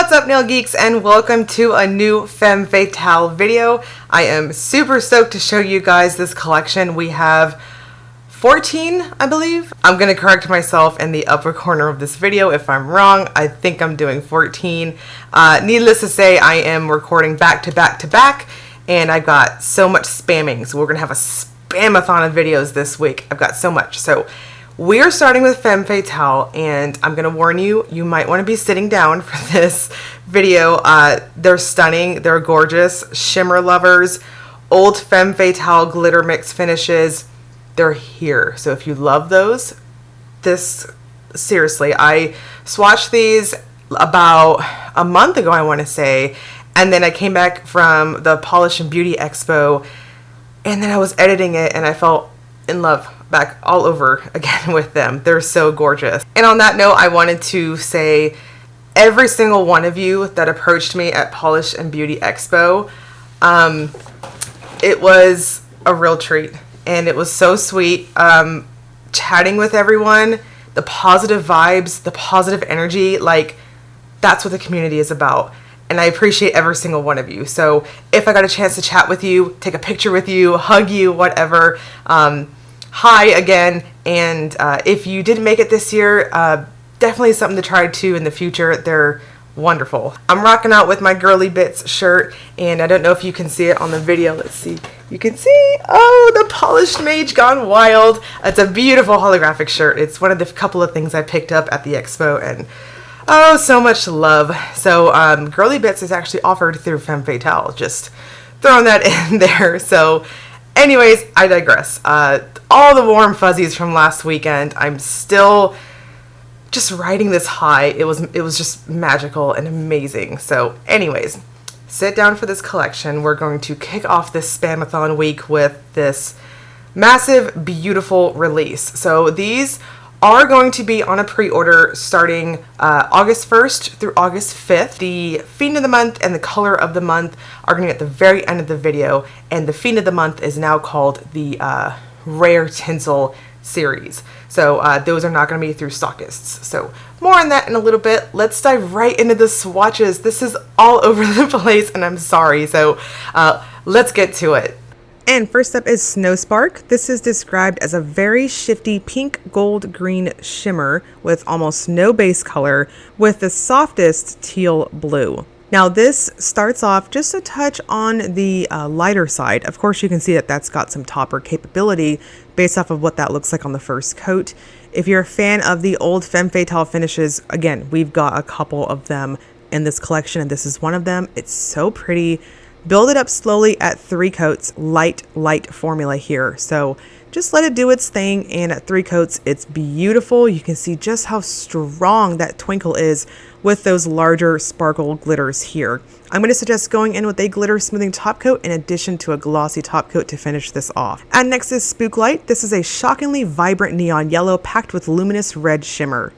What's up, nail geeks, and welcome to a new Femme Fatale video. I am super stoked to show you guys this collection. We have 14, I believe. I'm going to correct myself in the upper corner of this video if I'm wrong. I think I'm doing 14. Needless to say, I am recording back to back to back, and I've got so much spamming. So we're going to have a spamathon of videos this week. I've got so much. So we're starting with Femme Fatale, and I'm going to warn you, you might want to be sitting down for this video. They're stunning. They're gorgeous. Shimmer lovers. Old Femme Fatale glitter mix finishes. They're here. So if you love those, seriously, I swatched these about a month ago, I want to say, and then I came back from the Polish and Beauty Expo, and then I was editing it, and I fell in love back all over again with them. They're so gorgeous. And on that note, I wanted to say every single one of you that approached me at Polish and Beauty Expo, it was a real treat, and it was so sweet. Chatting with everyone, the positive vibes, the positive energy, like that's what the community is about. And I appreciate every single one of you. So if I got a chance to chat with you, take a picture with you, hug you, whatever, hi again. And if you didn't make it this year, definitely something to try too in the future. They're wonderful. I'm rocking out with my Girly Bits shirt, and I don't know if you can see it on the video. Let's see. You can see, oh, the Polished Mage Gone Wild. It's a beautiful holographic shirt. It's one of the couple of things I picked up at the expo, and oh, so much love. So Girly Bits is actually offered through Femme Fatale. Just throwing that in there. So anyways, I digress. All the warm fuzzies from last weekend. I'm still just riding this high. It was just magical and amazing. So anyways, sit down for this collection. We're going to kick off this Spamathon week with this massive, beautiful release. So these are going to be on a pre-order starting August 1st through August 5th. The Fiend of the Month and the Color of the Month are going to be at the very end of the video, and the Fiend of the Month is now called the Rare Tinsel series. So those are not going to be through stockists. So more on that in a little bit. Let's dive right into the swatches. This is all over the place, and I'm sorry. So let's get to it. And first up is Snowspark. This is described as a very shifty pink gold green shimmer with almost no base color with the softest teal blue. Now this starts off just a touch on the lighter side. Of course you can see that that's got some topper capability based off of what that looks like on the first coat. If you're a fan of the old Femme Fatale finishes, again, we've got a couple of them in this collection, and this is one of them. It's so pretty. Build it up slowly at 3 coats, light formula here. So just let it do its thing, and at 3 coats, it's beautiful. You can see just how strong that twinkle is with those larger sparkle glitters here. I'm going to suggest going in with a glitter smoothing top coat in addition to a glossy top coat to finish this off. And next is Spooklight. This is a shockingly vibrant neon yellow packed with luminous red shimmer.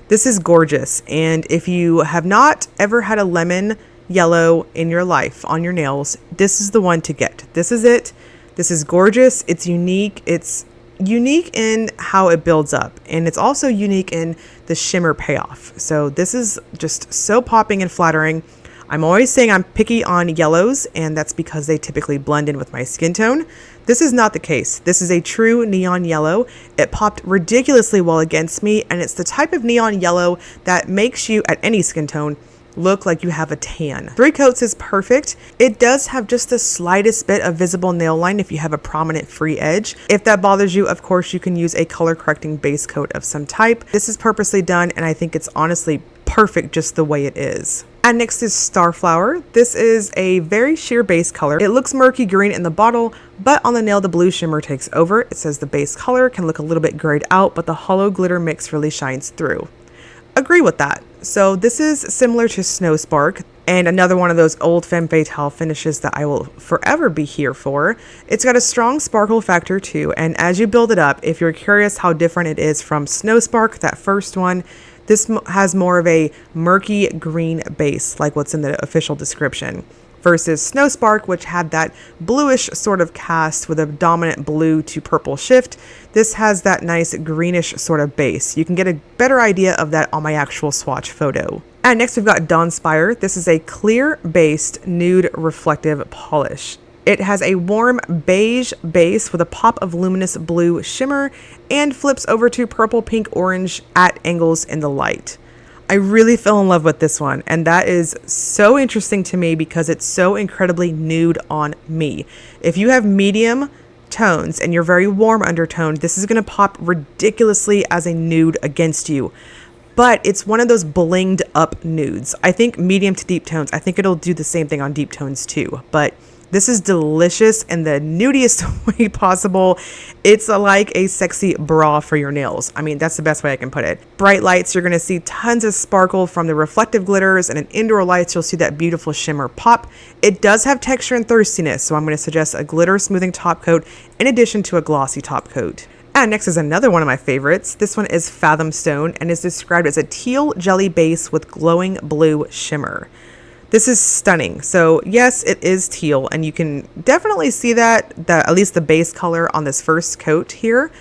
This is gorgeous, and if you have not ever had a lemon yellow in your life on your nails, this is the one to get. This is it. This is gorgeous. It's unique. It's unique in how it builds up, and it's also unique in the shimmer payoff. So this is just so popping and flattering. I'm always saying I'm picky on yellows, and that's because they typically blend in with my skin tone. This is not the case. This is a true neon yellow. It popped ridiculously well against me, and it's the type of neon yellow that makes you, at any skin tone, look like you have a tan. 3 coats is perfect. It does have just the slightest bit of visible nail line if you have a prominent free edge. If that bothers you, of course, you can use a color correcting base coat of some type. This is purposely done, and I think it's honestly perfect just the way it is. And next is Starflower. This is a very sheer base color. It looks murky green in the bottle, but on the nail, the blue shimmer takes over. It says the base color can look a little bit grayed out, but the hollow glitter mix really shines through. Agree with that. So this is similar to Snowspark, and another one of those old Femme Fatale finishes that I will forever be here for. It's got a strong sparkle factor too, and as you build it up, if you're curious how different it is from Snowspark, that first one, this has more of a murky green base, like what's in the official description, versus Snowspark, which had that bluish sort of cast with a dominant blue to purple shift. This has that nice greenish sort of base. You can get a better idea of that on my actual swatch photo. And next we've got Dawnspire. This is a clear-based nude reflective polish. It has a warm beige base with a pop of luminous blue shimmer and flips over to purple, pink, orange at angles in the light. I really fell in love with this one, and that is so interesting to me because it's so incredibly nude on me. If you have medium tones and you're very warm undertone, this is going to pop ridiculously as a nude against you. But it's one of those blinged up nudes. I think medium to deep tones, I think it'll do the same thing on deep tones too. But this is delicious in the nudiest way possible. It's like a sexy bra for your nails. I mean, that's the best way I can put it. Bright lights, you're going to see tons of sparkle from the reflective glitters, and in indoor lights, you'll see that beautiful shimmer pop. It does have texture and thirstiness, so I'm going to suggest a glitter smoothing top coat in addition to a glossy top coat. And next is another one of my favorites. This one is Fathomstone and is described as a teal jelly base with glowing blue shimmer. This is stunning. So yes, it is teal, and you can definitely see that at least the base color on this first coat here.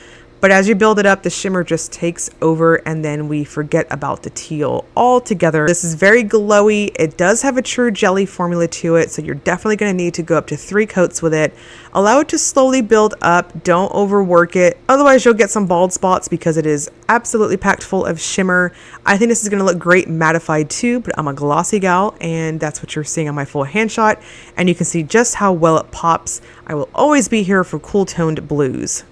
But as you build it up, the shimmer just takes over, and then we forget about the teal altogether. This is very glowy. It does have a true jelly formula to it, so you're definitely going to need to go up to 3 coats with it. Allow it to slowly build up. Don't overwork it. Otherwise, you'll get some bald spots because it is absolutely packed full of shimmer. I think this is going to look great mattified too, but I'm a glossy gal, and that's what you're seeing on my full hand shot. And you can see just how well it pops. I will always be here for cool toned blues.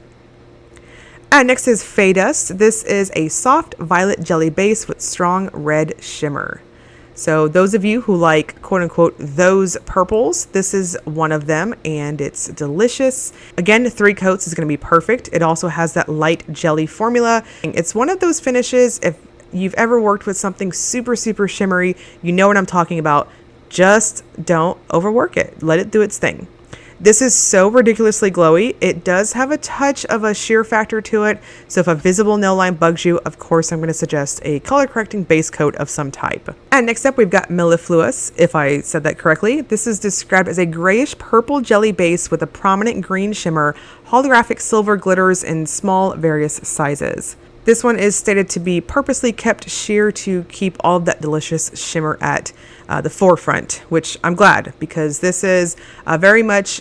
And next is Fey Dust. This is a soft violet jelly base with strong red shimmer. So those of you who like quote unquote those purples, this is one of them, and it's delicious. Again, 3 coats is going to be perfect. It also has that light jelly formula. It's one of those finishes, if you've ever worked with something super shimmery, you know what I'm talking about. Just don't overwork it. Let it do its thing. This is so ridiculously glowy. It does have a touch of a sheer factor to it. So if a visible nail line bugs you, of course, I'm going to suggest a color correcting base coat of some type. And next up, we've got Mellifluous, if I said that correctly. This is described as a grayish purple jelly base with a prominent green shimmer, holographic silver glitters in small various sizes. This one is stated to be purposely kept sheer to keep all of that delicious shimmer at the forefront, which I'm glad, because this is very much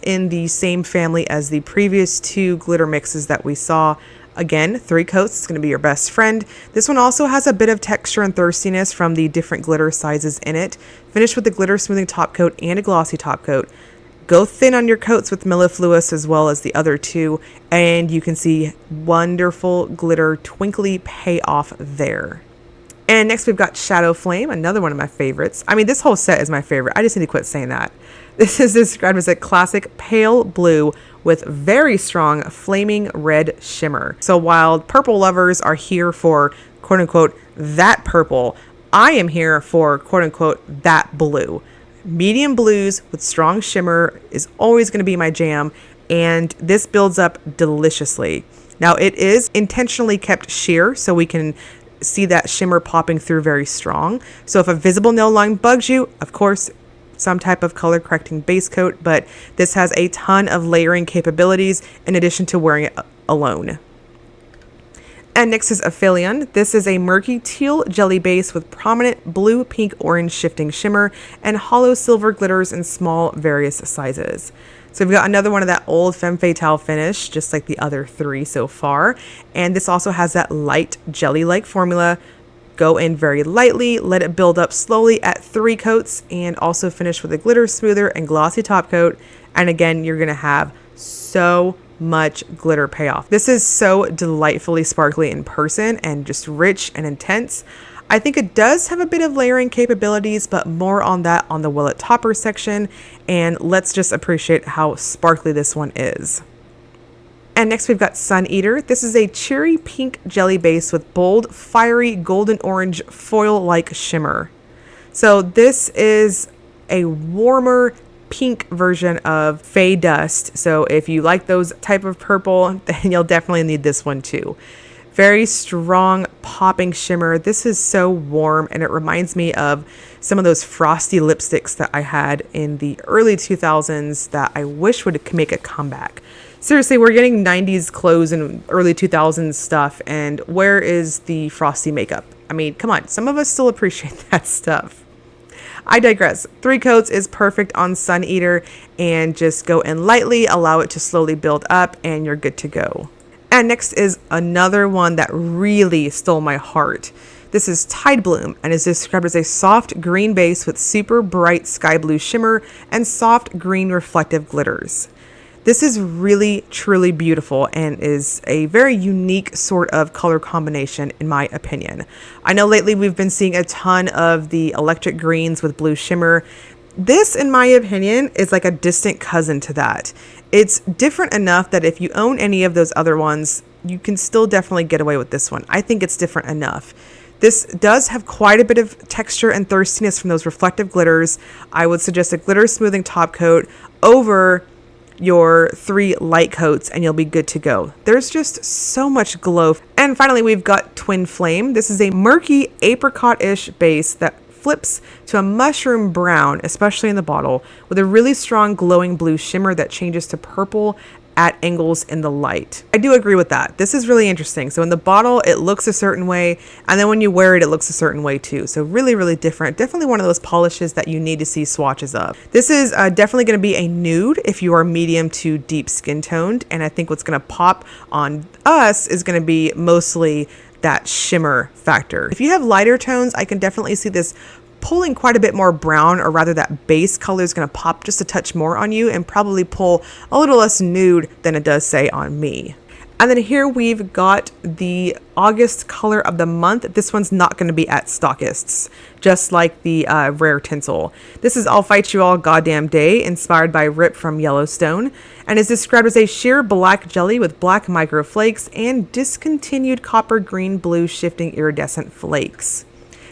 in the same family as the previous 2 glitter mixes that we saw. Again, 3 coats is going to be your best friend. This one also has a bit of texture and thirstiness from the different glitter sizes in it. Finished with a glitter smoothing top coat and a glossy top coat. Go thin on your coats with Mellifluous as well as the other 2, and you can see wonderful glitter twinkly payoff there. And next we've got Shadowflame, another one of my favorites. I mean, this whole set is my favorite. I just need to quit saying that. This is described as a classic pale blue with very strong flaming red shimmer. So while purple lovers are here for quote unquote that purple, I am here for quote unquote that blue. Medium blues with strong shimmer is always going to be my jam, and this builds up deliciously. Now it is intentionally kept sheer so we can see that shimmer popping through very strong. So if a visible nail line bugs you, of course, some type of color correcting base coat, but this has a ton of layering capabilities in addition to wearing it alone. And next is Aphelion. This is a murky teal jelly base with prominent blue, pink, orange shifting shimmer and hollow silver glitters in small various sizes. So we've got another one of that old Femme Fatale finish, just like the other 3 so far. And this also has that light jelly-like formula. Go in very lightly, let it build up slowly at 3 coats, and also finish with a glitter smoother and glossy top coat. And again, you're gonna have so much glitter payoff. This is so delightfully sparkly in person and just rich and intense. I think it does have a bit of layering capabilities, but more on that on the Willet Topper section. And let's just appreciate how sparkly this one is. And next we've got Sun Eater. This is a cherry pink jelly base with bold, fiery, golden orange foil-like shimmer. So this is a warmer pink version of Fey Dust. So if you like those type of purple, then you'll definitely need this one too. Very strong popping shimmer. This is so warm, and it reminds me of some of those frosty lipsticks that I had in the early 2000s that I wish would make a comeback. Seriously, we're getting 90s clothes and early 2000s stuff, and where is the frosty makeup? I mean, come on, some of us still appreciate that stuff. I digress. 3 coats is perfect on Sun Eater, and just go in lightly, allow it to slowly build up, and you're good to go. And next is another one that really stole my heart. This is Tidebloom, and is described as a soft green base with super bright sky blue shimmer and soft green reflective glitters. This is really, truly beautiful and is a very unique sort of color combination in my opinion. I know lately we've been seeing a ton of the electric greens with blue shimmer. This, in my opinion, is like a distant cousin to that. It's different enough that if you own any of those other ones, you can still definitely get away with this one. I think it's different enough. This does have quite a bit of texture and thirstiness from those reflective glitters. I would suggest a glitter smoothing top coat over your 3 light coats and you'll be good to go. There's just so much glow. And finally, we've got Twin Flame. This is a murky apricot-ish base that flips to a mushroom brown, especially in the bottle, with a really strong glowing blue shimmer that changes to purple at angles in the light. I do agree with that. This is really interesting. So in the bottle, it looks a certain way, and then when you wear it, it looks a certain way too. So really, really different. Definitely one of those polishes that you need to see swatches of. This is definitely going to be a nude if you are medium to deep skin toned, and I think what's going to pop on us is going to be mostly that shimmer factor. If you have lighter tones, I can definitely see this pulling quite a bit more brown, or rather that base color is going to pop just a touch more on you and probably pull a little less nude than it does say on me. And then here we've got the August color of the month. This one's not going to be at stockists, just like the rare Tinsel. This is I'll Fight You All Goddamn Day, inspired by Rip from Yellowstone, and is described as a sheer black jelly with black micro flakes and discontinued copper green blue shifting iridescent flakes.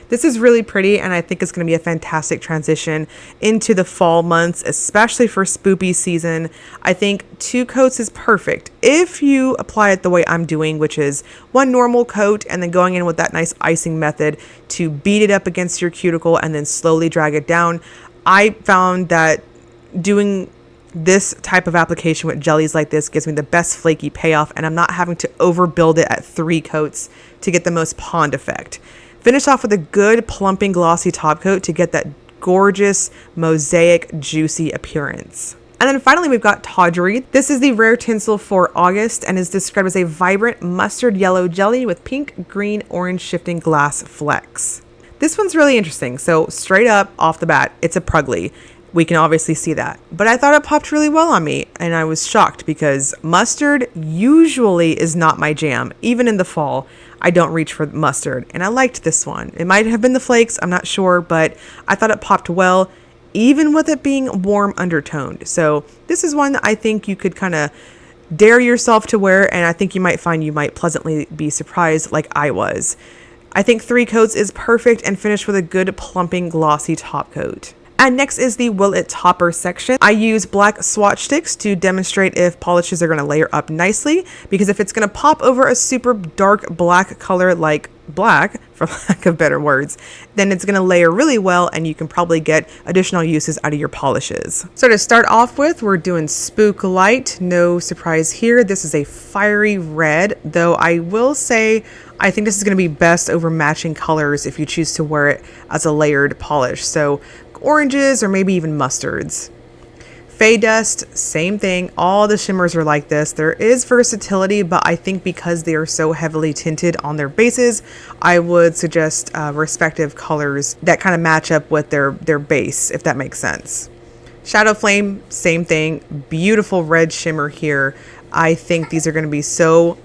This is really pretty, and I think it's going to be a fantastic transition into the fall months, especially for spoopy season. I think 2 coats is perfect if you apply it the way I'm doing, which is 1 normal coat and then going in with that nice icing method to beat it up against your cuticle and then slowly drag it down. I found that doing this type of application with jellies like this gives me the best flaky payoff, and I'm not having to overbuild it at 3 coats to get the most pond effect. Finish off with a good plumping glossy top coat to get that gorgeous mosaic juicy appearance. And then finally we've got Tawdry. This is the rare Tinsel for August and is described as a vibrant mustard yellow jelly with pink, green, orange shifting glass flecks. This one's really interesting. So straight up off the bat, it's a Prugly. We can obviously see that, but I thought it popped really well on me, and I was shocked because mustard usually is not my jam. Even in the fall, I don't reach for mustard, and I liked this one. It might have been the flakes, I'm not sure, but I thought it popped well, even with it being warm undertoned. So this is one that I think you could kind of dare yourself to wear, and I think you might find you might pleasantly be surprised like I was. I think 3 coats is perfect and finished with a good plumping glossy top coat. And next is the Will It Topper section. I use black swatch sticks to demonstrate if polishes are going to layer up nicely, because if it's going to pop over a super dark black color like black, for lack of better words, then it's going to layer really well and you can probably get additional uses out of your polishes. So to start off with, we're doing Spooklight. No surprise here. This is a fiery red, though I will say I think this is going to be best over matching colors if you choose to wear it as a layered polish. So oranges or maybe even mustards. Fey Dust, same thing. All the shimmers are like this. There is versatility, but I think because they are so heavily tinted on their bases, I would suggest respective colors that kind of match up with their base, if that makes sense. Shadowflame, same thing. Beautiful red shimmer here. I think these are going to be so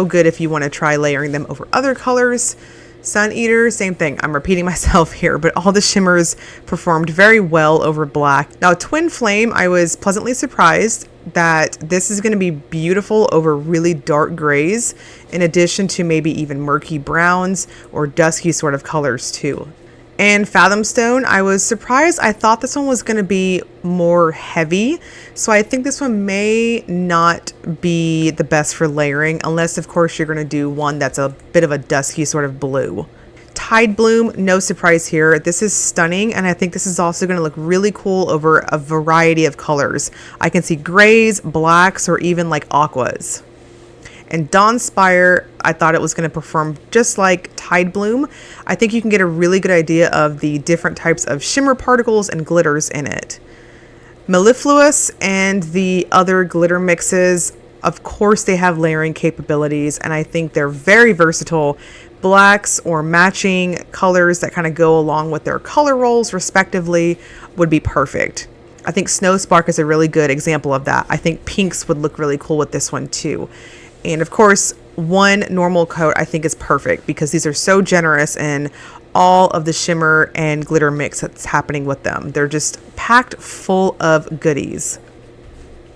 good if you want to try layering them over other colors. Sun Eater, same thing. I'm repeating myself here, but all the shimmers performed very well over black. Now, Twin Flame, I was pleasantly surprised that this is going to be beautiful over really dark grays, in addition to maybe even murky browns or dusky sort of colors too. And Fathomstone, I was surprised. I thought this one was going to be more heavy, so I think this one may not be the best for layering, unless of course you're going to do one that's a bit of a dusky sort of blue. Tidebloom, no surprise here. This is stunning, and I think this is also going to look really cool over a variety of colors. I can see grays, blacks, or even like aquas. And Dawnspire, I thought it was going to perform just like Tidebloom. I think you can get a really good idea of the different types of shimmer particles and glitters in it. Mellifluous and the other glitter mixes, of course they have layering capabilities, and I think they're very versatile. Blacks or matching colors that kind of go along with their color rolls respectively would be perfect. I think Snowspark is a really good example of that. I think pinks would look really cool with this one too. And of course, one normal coat I think is perfect because these are so generous in all of the shimmer and glitter mix that's happening with them. They're just packed full of goodies.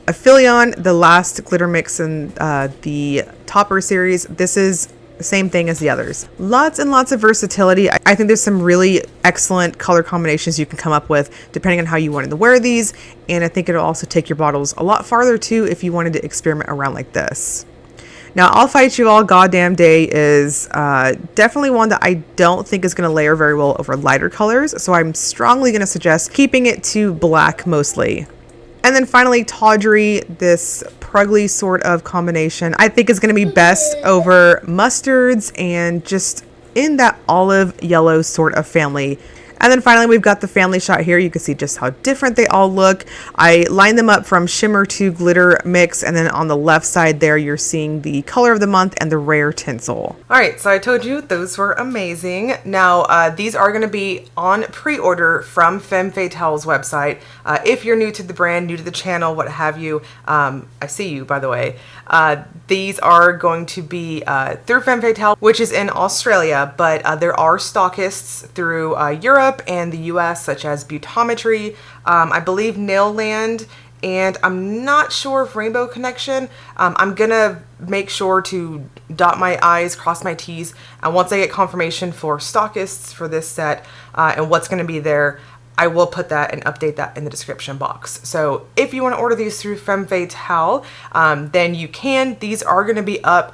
Aphelion, the last glitter mix in the Topper series, this is the same thing as the others. Lots and lots of versatility. I think there's some really excellent color combinations you can come up with depending on how you wanted to wear these. And I think it'll also take your bottles a lot farther too if you wanted to experiment around like this. Now, I'll Fight You All Goddamn Day is definitely one that I don't think is going to layer very well over lighter colors. So I'm strongly going to suggest keeping it to black mostly. And then finally, Tawdry, this prugly sort of combination, I think is going to be best over mustards and just in that olive yellow sort of family. And then finally, we've got the family shot here. You can see just how different they all look. I lined them up from shimmer to glitter mix. And then on the left side there, you're seeing the color of the month and the rare tinsel. All right, so I told you those were amazing. Now, these are going to be on pre-order from Femme Fatale's website. If you're new to the brand, new to the channel, what have you, I see you, by the way. These are going to be through Femme Fatale, which is in Australia, but there are stockists through Europe and the US, such as Butometry, I believe Nailland, and I'm not sure if Rainbow Connection. I'm gonna make sure to dot my I's, cross my T's, and once I get confirmation for stockists for this set and what's gonna be there, I will put that and update that in the description box. So if you want to order these through Femme Fatale, then you can. These are going to be up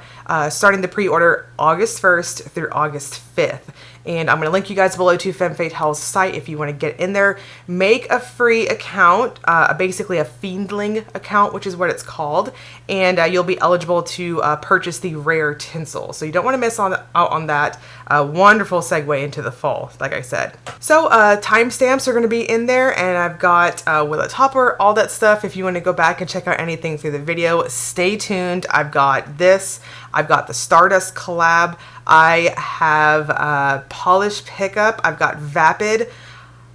starting the pre-order August 1st through August 5th. And I'm going to link you guys below to Femme Fatale's site if you want to get in there. Make a free account, basically a Fiendling account, which is what it's called. And you'll be eligible to purchase the rare tinsel. So you don't want to miss out on that. Wonderful segue into the fall, like I said. So timestamps are going to be in there. And I've got with a topper, all that stuff. If you want to go back and check out anything through the video, stay tuned. I've got this. I've got the Stardust collab. I have Polish Pickup. I've got Vapid.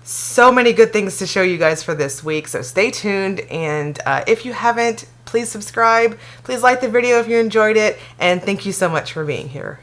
So many good things to show you guys for this week. So stay tuned. And if you haven't, please subscribe. Please like the video if you enjoyed it. And thank you so much for being here.